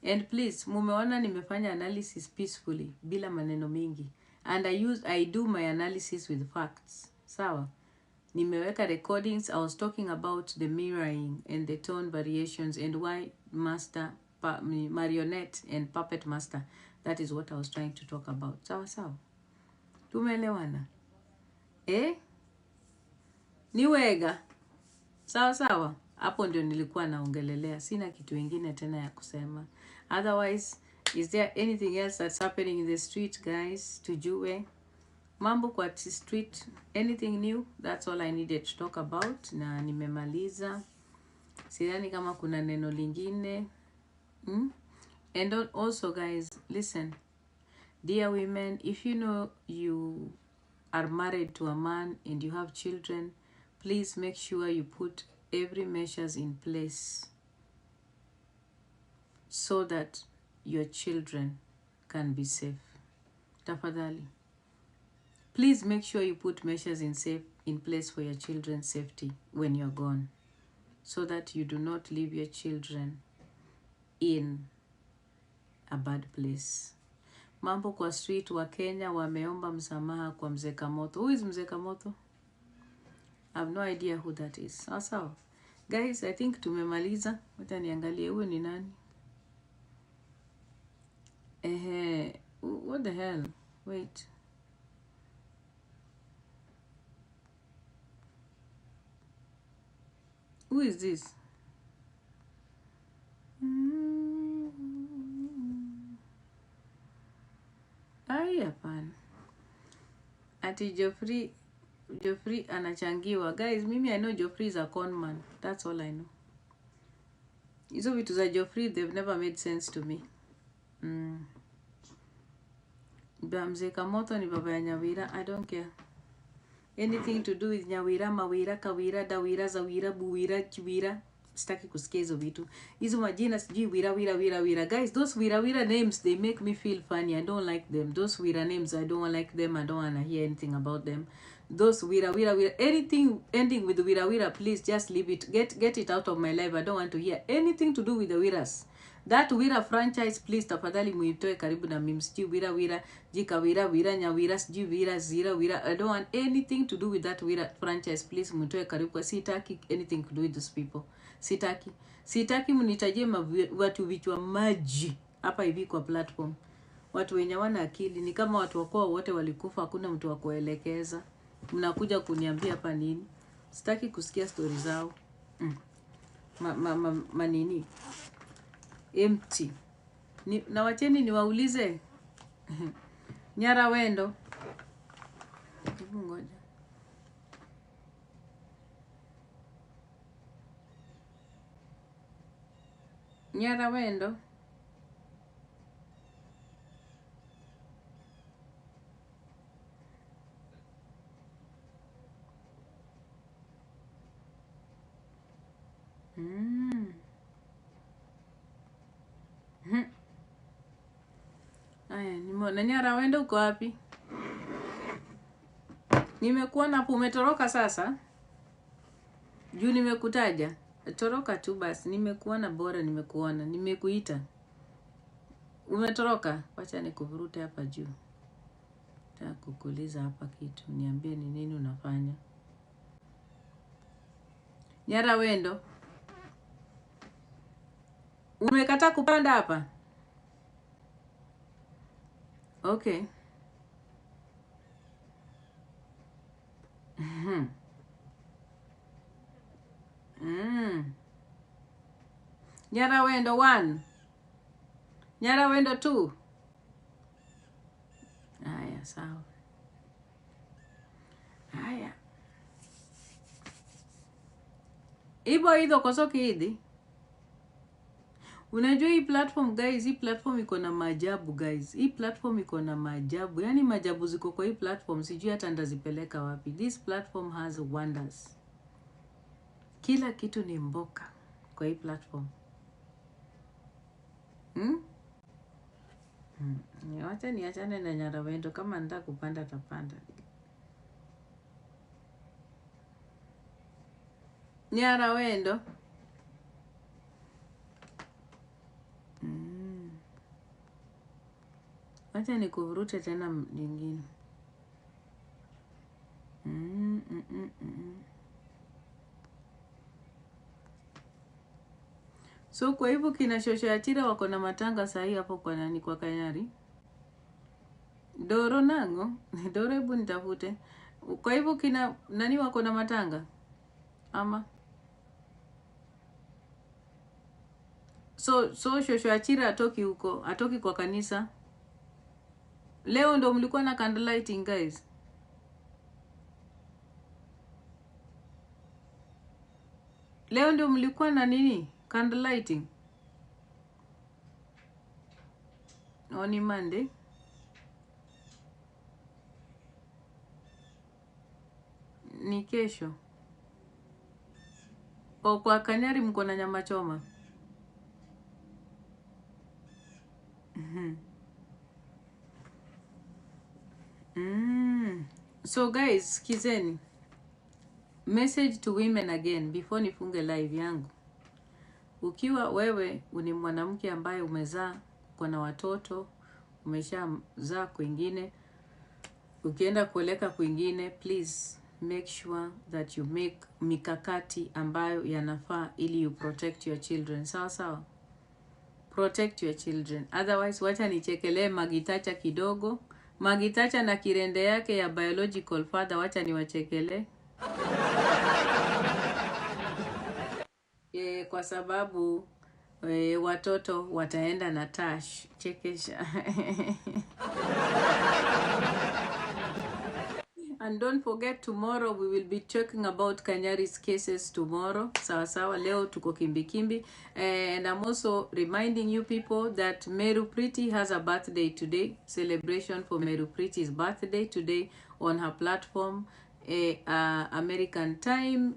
And please, mumeona nimefanya analysis peacefully bila maneno mingi. And I do my analysis with facts, sawa? Nimeweka recordings. I was talking about the mirroring and the tone variations and why marionette and puppet master. That is what I was trying to talk about. Sawa sawa. Tumeelewana? Niwega. Sawa sawa. Hapo ndio nilikuwa naongelelea. Sina kitu ingine tena ya kusema. Otherwise, is there anything else that's happening in the street, guys? Tujue mambo kwa street, anything new? That's all I needed to talk about. Na nimemaliza. Sidhani kama kuna neno lingine. And also, guys, listen. Dear women, if you know you are married to a man and you have children, please make sure you put every measures in place so that your children can be safe. Tafadhali. Please make sure you put measures in place for your children's safety when you're gone, so that you do not leave your children in a bad place. Mambo kwa street wa Kenya wameomba msamaha kwa Mzee Kamoto. Who is Mzee Kamoto? I have no idea who that is. Sawa. Guys, I think tumemaliza. Wacha niangalie huyu ni nani? What the hell? Wait. Who is this? Hapana. Ati Geoffrey anachangiwa. Guys, mimi I know Geoffrey is a con man. That's all I know. Hizo vitu za Geoffrey, they've never made sense to me. Mzee Kamoto ni baba ya Nyawira. I don't care. Anything to do with Nyawira, Mawira, Kawira, Dawira, Zawira, Buwira, Chiwira. Sitaki kusikia hizo vitu. Hizo majina sijui wira. Guys, those wira names, they make me feel funny. I don't like them. Those wira names, I don't like them. I don't want to hear anything about them. Those wira. Anything ending with wira, please just leave it. Get it out of my life. I don't want to hear anything to do with the wiras. That wira franchise, please tafadhali muitoe karibu na mimi. Sijui wira, jika wira, Nyawira, sijui wira, zira, wira. I don't want anything to do with that wira franchise. Please muitoe karibu kwa sitaki anything to do with those people. Sitaki mnitajie watu vichwa maji hapa hivi kwa platform. Watu wenye wana akili ni kama watu wako wote walikufa, hakuna mtu wa kuelekeza. Mnakuja kuniambia hapa nini? Sitaki kusikia stories zao. Manini? Empty. Na wacheni niwaulize. Nyarawendo. Hebu ngoja. Nyarawendo. Aya, nimeona Nyarawendo uko wapi? Nimekuona hapo, umetoroka sasa? Juu nimekutaja. Toroka tu basi, nimekuona bora, nimekuona. Nimekuita. Umetoroka? Wacha nikuvurute hapa juu. Nataka kukuuliza hapa kitu. Niambie ni nini unafanya. Nyarawendo. Umekataa kupanda hapa? Okay. Nyarawendo 1. Nyarawendo 2. Haya, sawa. Haya. Ibo hizo kosoki hidi. Unajua hii platform, guys, hii platform iko na maajabu, guys. Hii platform iko na maajabu. Yaani maajabu ziko kwa hii platform, sijui hata ndazipeleka wapi. This platform has wonders. Kila kitu ni mboka kwa hii platform. Wacha niachane na Nyarawendo, kama nataka kupanda tapanda. Nyara wendo. Wacha nikuvurute tena nyingine. So kwa hivyo kina Shosho Achira wako na matanga sahi hapo kwa nani, kwa Kanyari? Doro nango? Doro hebu nitafute. Kwa hivyo kina nani wako na matanga? Ama so Shosho Achira atoki huko, atoki kwa kanisa. Leo ndo mlikuwa na candlelighting guys. Leo ndio mlikuwa na nini? Candlelighting. Ni Monday. Ni kesho. Kwa Kanyari mko na nyama choma. So guys, kizeni. Message to women again before nifunge live yangu. Ukiwa wewe ni mwanamke ambaye umezaa, uko na watoto, umeshazaa kwingine, ukienda kuoleka kwingine, please make sure that you make mikakati ambayo yanafaa ili you protect your children. Sawa sawa? Protect your children. Otherwise, wacha nichekelee Magitacha kidogo. Magitacha na kirende yake ya biological father, wacha niwachekelee. Kwa sababu watoto wataenda na Tash. Chekesha. And don't forget, tomorrow we will be talking about Kanyari'S cases tomorrow. Sawa sawa, leo tuko kimbi. And I'm also reminding you people that Meru Priti has a birthday today. Celebration for Meru Priti's birthday today on her platform. American time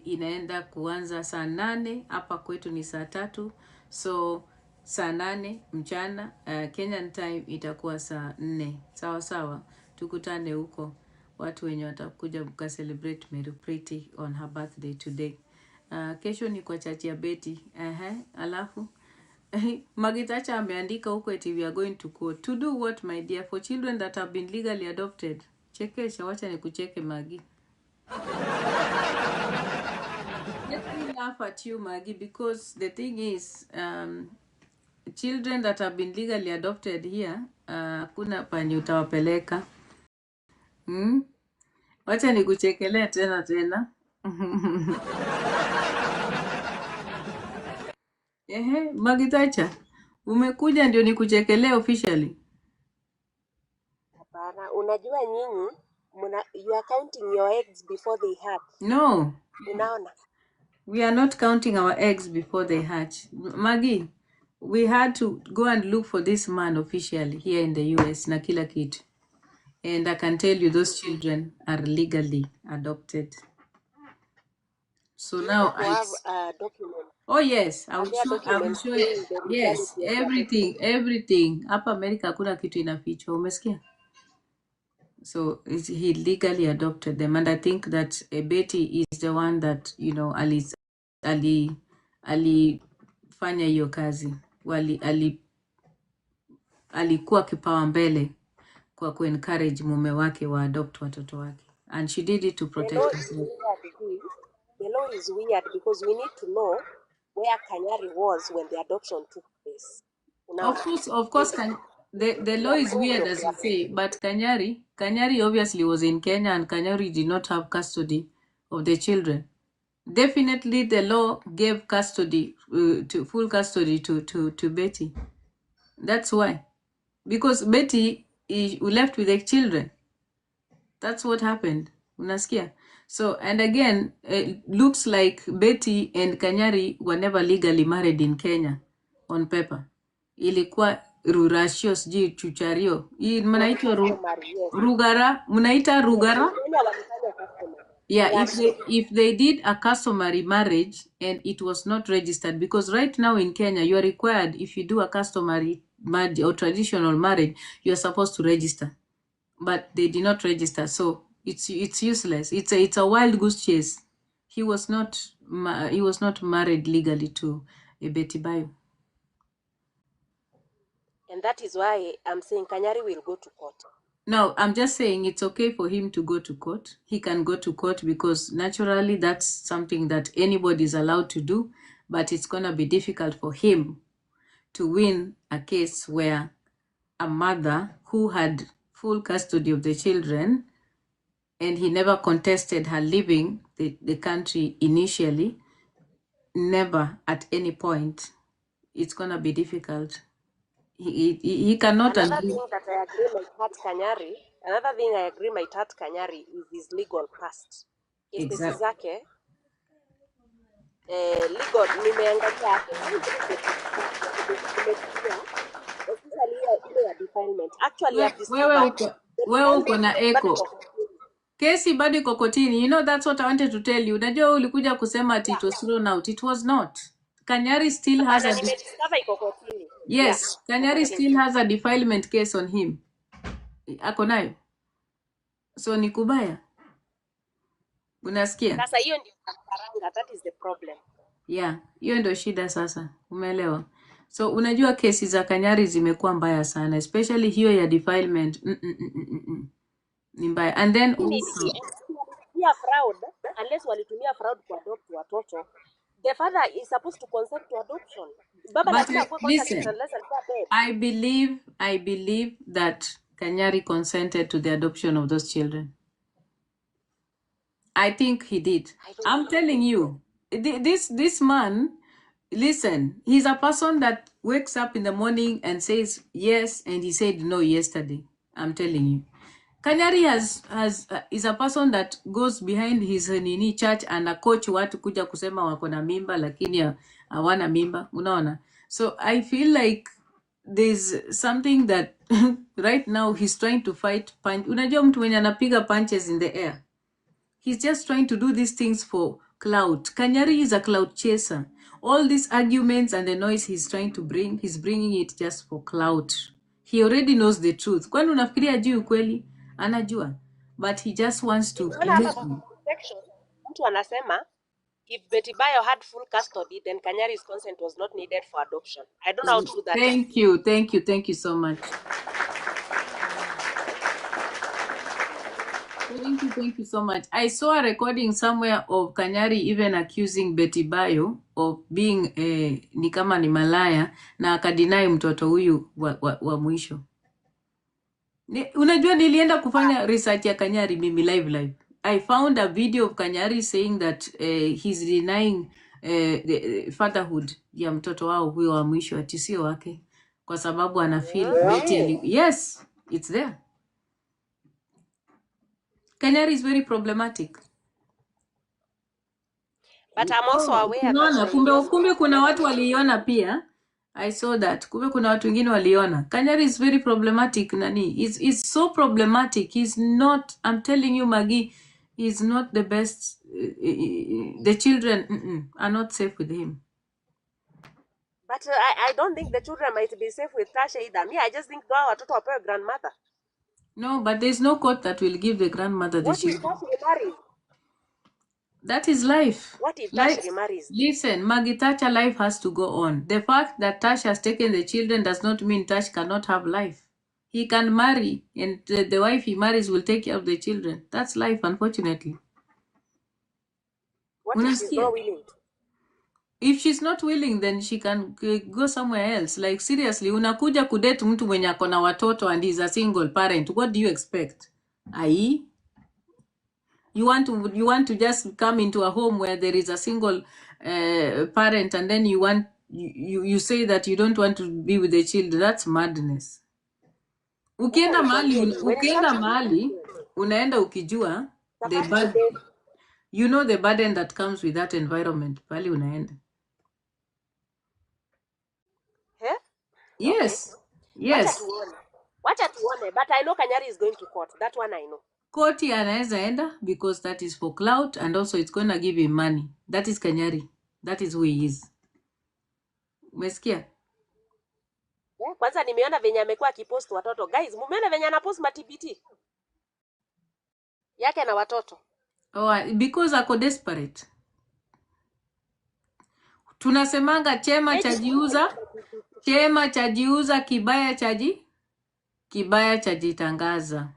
inaenda kuanza saa 8, hapa kwetu ni saa 3. So saa 8 mchana, Kenyan time itakuwa saa 4. Sawa sawa, tukutane huko. Watu wenye watakuja mka celebrate Meru Priti on her birthday today. Kesho ni kwa chachi ya Betty. Alafu Magitacha ameandika huko eti we are going to quote. To do what, my dear? For children that have been legally adopted. Chekesha, wacha nikucheke Magi. Let me laugh at you, Maggie, because the thing is, children that have been legally adopted here, kuna pani utawapeleka. Wacha nikuchekelea tena. Magitacha, umekuja ndio nikuchekelea officially. Hapana, unajua nyinyi you are counting your eggs before they hatch. No. Unaona? We are not counting our eggs before they hatch. Maggie, we had to go and look for this man officially here in the US na kila kitu. And I can tell you those children are legally adopted. So now I have a document. Oh yes, I will show you. Yes, everything. Hapa America hakuna kitu inafichwa, umesikia? So he legally adopted them, and I think that Betty is the one that, you know, alifanya hiyo kazi. Alikuwa kipawa mbele kwa kuencourage mume wake wa adopt watoto wake, and she did it to protect herself. The law is weird because we need to know where Kanyari was when the adoption took place. Of course, the law is weird as you say, but Kanyari obviously was in Kenya, and Kanyari did not have custody of the children. Definitely, the law gave custody full custody to Betty. That's why, because Betty is left with the children. That's what happened. Unasikia? So, and again, it looks like Betty and Kanyari were never legally married in Kenya on paper. Ilikuwa rurashio sijui chuchario. Hii mnaitwa rugara. Mnaita rugara? Yeah, if they did a customary marriage and it was not registered, because right now in Kenya, you are required, if you do a customary marriage or traditional marriage, you are supposed to register. But they did not register, so it's useless. It's a wild goose chase. He was not he was not married legally to Betty Bayo. And that is why I'm saying Kanyari will go to court. No, I'm just saying it's okay for him to go to court. He can go to court because naturally that's something that anybody is allowed to do, but it's going to be difficult for him to win a case where a mother who had full custody of the children and he never contested her leaving the country initially, never at any point. It's going to be difficult. He cannot Another agree. thing that I agree might hurt Kanyari, another thing I agree might hurt Kanyari is his legal past. Kesi Exactly. zake, legal, nimeangalia, especially ile ya defilement. Actually, I've discovered Wewe uko na echo. Kesi bado iko kotini. You know, that's what I wanted to tell you. Unajua ulikuja kusema ati it was thrown out. It was not. Kanyari still has a... nimediscover iko kotini. Yes, Kanyari still has a defilement case on him. Ako nayo. So ni kubaya. Unasikia? Sasa hiyo ndio karanga, that is the problem. Yeah, hiyo ndio shida sasa. Umeelewa? So unajua kesi za Kanyari zimekuwa mbaya sana, especially hiyo ya defilement. Ni mbaya. And then also, fraud, unless walitumia fraud kwa adopt watoto, the father is supposed to consent to adoption. Baba lazima akuwe listen, unless alikuwa dead. I believe that Kanyari consented to the adoption of those children. I think he did. I'm telling you, this man, listen, he's a person that wakes up in the morning and says yes, and he said no yesterday. I'm telling you. Kanyari is a person that goes behind his nini church and a coach watu kuja kusema wako na mimba lakini hawana mimba, unaona. So I feel like there's something that right now he's trying to fight punch. Unajua mtu mwenye anapiga punches in the air. He's just trying to do these things for clout. Kanyari is a clout chaser. All these arguments and the noise he's trying to bring, he's bringing it just for clout. He already knows the truth. Kwani unafikiria ajui ukweli? Anajua. But he just wants to... Mtu anasema, if Betty Bayo had full custody, then Kanyari's consent was not needed for adoption. I don't know how to do that. Thank you so much. Thank you so much. I saw a recording somewhere of Kanyari even accusing Betty Bayo of being ni kama ni malaya na akadinai mtoto huyu wa mwisho. Unajua nilienda kufanya research ya Kanyari mimi live. I found a video of Kanyari saying that he's denying the fatherhood ya mtoto wao huyo wa mwisho ati sio wake kwa sababu ana feel Betty yes, it's there. Kanyari is very problematic. But I'm also aware that kumbe kuna watu waliona pia. I saw that. Kumbe kuna watu wengine waliona. Kanyari is very problematic nani. He's so problematic. He's not, I'm telling you Maggie, he's not the best. The children are not safe with him. But I don't think the children might be safe with Tasha either. Me, I just think watoto wapewe grandmother. No, but there's no court that will give the grandmother the children. What if Tasha remarries? That is life. What if Tasha remarries? Listen, Maggie, Tasha life has to go on. The fact that Tash has taken the children does not mean Tash cannot have life. He can marry, and the wife he marries will take care of the children. That's life, unfortunately. What if she's not willing? If she's not willing, then she can go somewhere else. Like, seriously, unakuja kudate mtu mwenye ako na watoto and he's a single parent. What do you expect? Ai? You want to just come into a home where there is a single parent and then you say that you don't want to be with the children. That's madness. Ukienda mahali unaenda ukijua the burden that comes with that environment. Pali unaenda. Yes. Okay. Yes. Wacha tuone. But I know Kanyari is going to court. That one I know. Koti anaweza enda because that is for clout and also it's going to give him money. That is Kanyari. That is who he is. Umesikia? Kwanza nimeona venye amekuwa akipost watoto. Guys, mumeona venye anapost matbt yake na watoto. Oh, because ako desperate. Tunasemanga chema chajiuza, kibaya chajitangaza.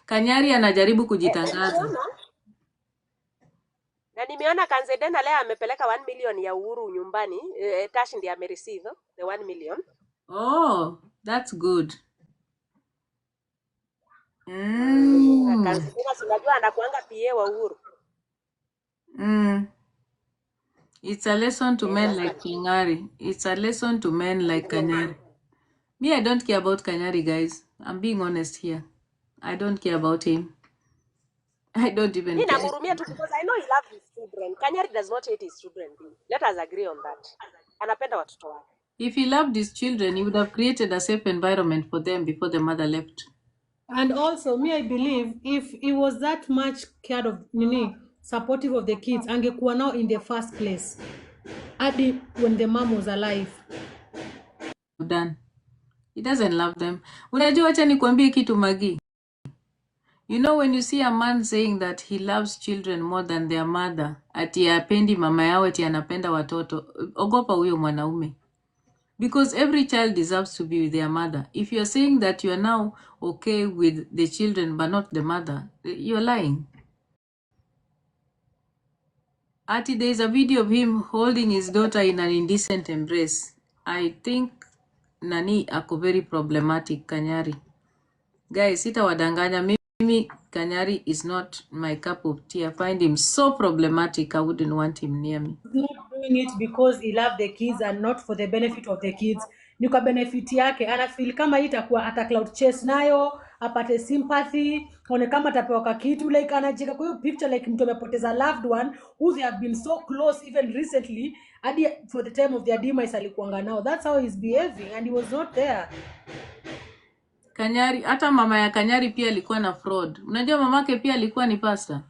Kanyari anajaribu kujitangaza. Na nimeona Kanzedena leo amepeleka 1 million ya Uhuru nyumbani. Tash ndiye amereceive the 1 million. Oh, that's good. Kanzedena unajua anakuanga PA wa Uhuru. It's a lesson to men like Kanyari. It's a lesson to men like Kanyari. Me, I don't care about Kanyari, guys. I'm being honest here. I don't care about him. I don't even care. Namhurumia tu because I know he loves his children. Kanyari does not hate his children. Let us agree on that. Anapenda watoto wake. If he loved his children, he would have created a safe environment for them before the mother left. And also, me, I believe if he was that much cared of, supportive of the kids, angekuwa now in the first place, when the mom was alive. Done. He doesn't love them. Unajua acha nikwambie kitu Magi. You know, when you see a man saying that he loves children more than their mother, ati apendi mama yao, ati anapenda watoto, ogopa huyo mwanaume. Because every child deserves to be with their mother. If you're saying that you're now okay with the children but not the mother, you're lying. Ati there's a video of him holding his daughter in an indecent embrace. I think Nani ako very problematic, Kanyari. Guys, sitawadanganya mimi, Kanyari is not my cup of tea. I find him so problematic. I wouldn't want him near me. He's not doing it because he loved the kids and not for the benefit of the kids. Ni kwa benefit yake. Anafeel kama itakuwa ata cloud chase nayo, apate sympathy, one kama atapewa kitu, like anajika kwa hiyo picture like mtu amepoteza loved one who they have been so close even recently, hadi for the time of their demise alikuanga nao. That's how he's behaving and he was not there. Kanyari, hata mama ya Kanyari pia alikuwa na fraud. Unajua mamake pia alikuwa ni pastor.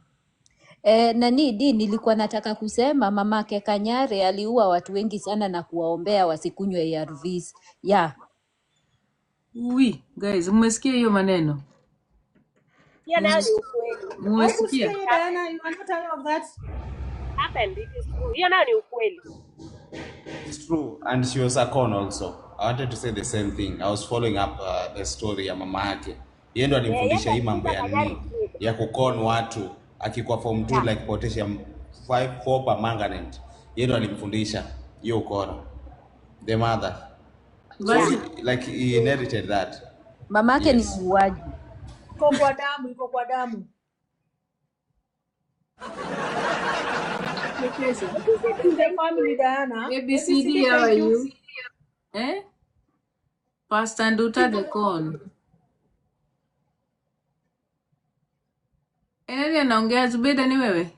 Nilikuwa nataka kusema mamake Kanyari aliua watu wengi sana na kuwaombea wasikunywe ARVs. Yeah. Ui, guys, mmesikia hiyo maneno? Yeah, nayo ni ukweli. Mmesikia? Diana, you are not aware of that? Happened, it is true. Hiyo nayo ni ukweli. It's true, and she was a con also. I wanted to say the same thing. I was following up the story ya mama yake. Yeye ndo alimfundisha hii mambo ya nini ya kukon watu akikuwa form 2 like potassium 4 permanganate. Yeye ndo alimfundisha hiyo ukora. The mother. So, like he inherited that. Mamake ni muuaji. Iko kwa damu. The family, Diana. ABCD, how are you? Pastor Nduta the con. Nani anaongea? Zubeda ni wewe?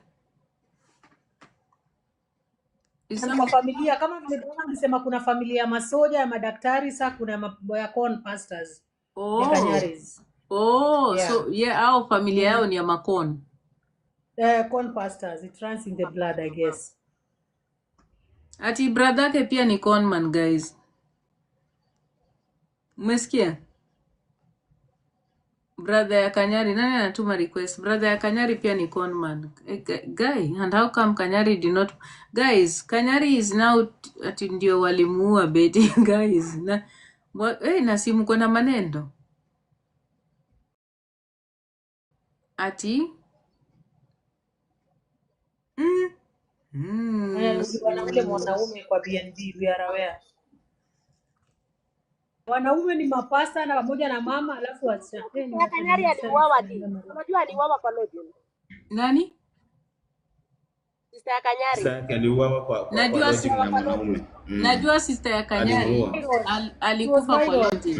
Kwa familia kama vile nilisema kuna familia ya masoja ya madaktari, sasa kuna ya con pastors. Kanyari'S. Yeah. So our familia yao ni ya makon. Con pastors, it runs in the blood, I guess. Ati brother yake pia ni con man, guys. Umesikia? Brother ya Kanyari, nani anatuma request? Brother ya Kanyari pia ni con man. Guy, and how come Kanyari did not... Guys, Kanyari is now ati ndio walimuua Betty, guys. Na simu kuna maneno. Ati Wanaume mwanaume kwa BNB, we are aware. Wanaume ni mapasta na pamoja na mama, alafu Kanyari aliuawa di. Unajua aliuawa kwa logic. Nani? Sister ya Kanyari. Sister aliuawa kwa logic na mwanaume. Najua sister ya Kanyari alikufa kwa logic.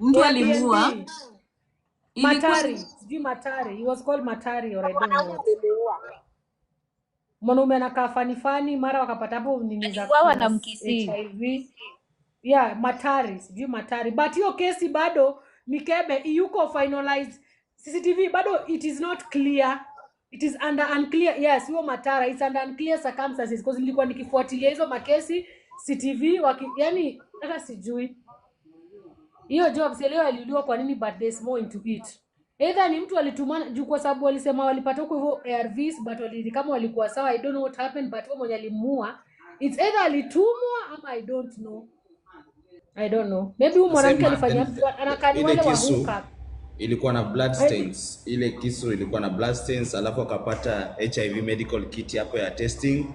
Mtu alimuua. Matari, sijui Matari. He was called Matari or I don't know. Mwanaume anakaa fani mara wakapata hapo nini za na mkisi. HIV. Yeah, Matari, sijui Matari. But hiyo kesi bado ni kebe, yuko finalized. CCTV bado it is not clear. It is under unclear. Yes, hiyo Matara it's under unclear circumstances because nilikuwa nikifuatilia hizo makesi CCTV yani hata sijui. Hiyo job leo aliuliwa kwa nini, but there's more into it. Either ni mtu alitumana juu kwa sababu walisema walipata huko hivyo ARVs but kama walikuwa sawa, I don't know what happened, but wao mwenye alimuua It's either alitumwa ama I don't know. I don't know. Maybe huyu mwanamke Nasema alifanya anakani ile wale wa kisu hookup. ilikuwa na blood Maybe. stains. Ile kisu ilikuwa na blood stains, alafu akapata HIV medical kit hapo ya testing.